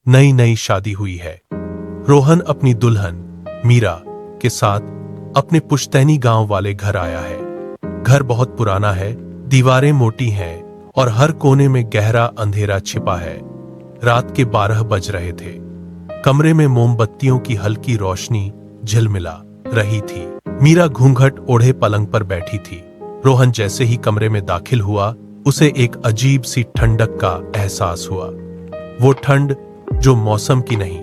नई नई शादी हुई है। रोहन अपनी दुल्हन मीरा के साथ अपने पुश्तैनी गांव वाले घर आया है। घर बहुत पुराना है, दीवारें मोटी हैं और हर कोने में गहरा अंधेरा छिपा है। रात के 12 बज रहे थे। कमरे में मोमबत्तियों की हल्की रोशनी झिलमिला रही थी। मीरा घूंघट ओढ़े पलंग पर बैठी थी। रोहन जैसे ही कमरे में दाखिल हुआ, उसे एक अजीब सी ठंडक का एहसास हुआ। वो ठंड जो मौसम की नहीं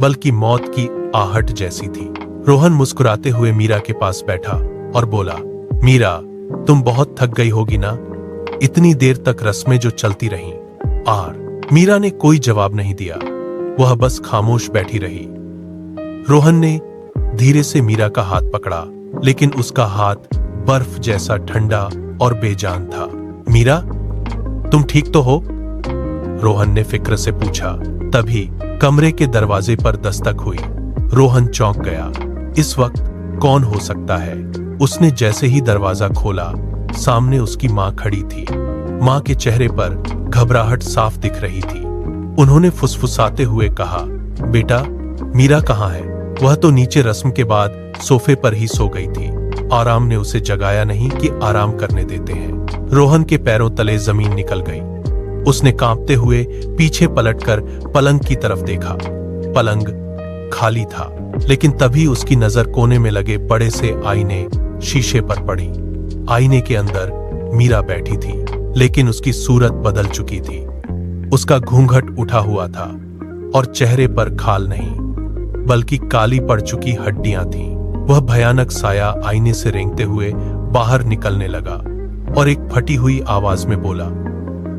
बल्कि मौत की आहट जैसी थी। रोहन मुस्कुराते हुए मीरा के पास बैठा और बोला, मीरा, तुम बहुत थक गई होगी ना, इतनी देर तक रस्में जो चलती रहीं। मीरा ने कोई जवाब नहीं दिया, वह बस खामोश बैठी रही। रोहन ने धीरे से मीरा का हाथ पकड़ा, लेकिन उसका हाथ बर्फ जैसा ठंडा और बेजान था। मीरा, तुम ठीक तो हो? रोहन ने फिक्र से पूछा। तभी कमरे के दरवाजे पर दस्तक हुई। रोहन चौंक गया। इस वक्त कौन हो सकता है? उसने जैसे ही दरवाजा खोला, सामने उसकी मां खड़ी थी। मां के चेहरे पर घबराहट साफ दिख रही थी। उन्होंने फुसफुसाते हुए कहा, बेटा, मीरा कहाँ है? वह तो नीचे रस्म के बाद सोफे पर ही सो गई थी। आराम ने उसे जगाया नहीं कि आराम करने देते हैं। रोहन के पैरों तले जमीन निकल गई। उसने कांपते हुए पीछे पलटकर पलंग की तरफ देखा। पलंग खाली था, लेकिन तभी उसकी नजर कोने में लगे बड़े से आईने शीशे पर पड़ी। आईने के अंदर मीरा बैठी थी, लेकिन उसकी सूरत बदल चुकी थी। उसका घूंघट उठा हुआ था और चेहरे पर खाल नहीं बल्कि काली पड़ चुकी हड्डियां थीं। वह भयानक साया आईने से रेंगते हुए बाहर निकलने लगा और एक फटी हुई आवाज में बोला,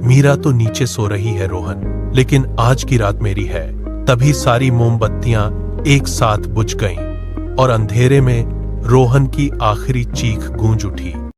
मीरा तो नीचे सो रही है रोहन, लेकिन आज की रात मेरी है। तभी सारी मोमबत्तियां एक साथ बुझ गईं और अंधेरे में रोहन की आखिरी चीख गूंज उठी।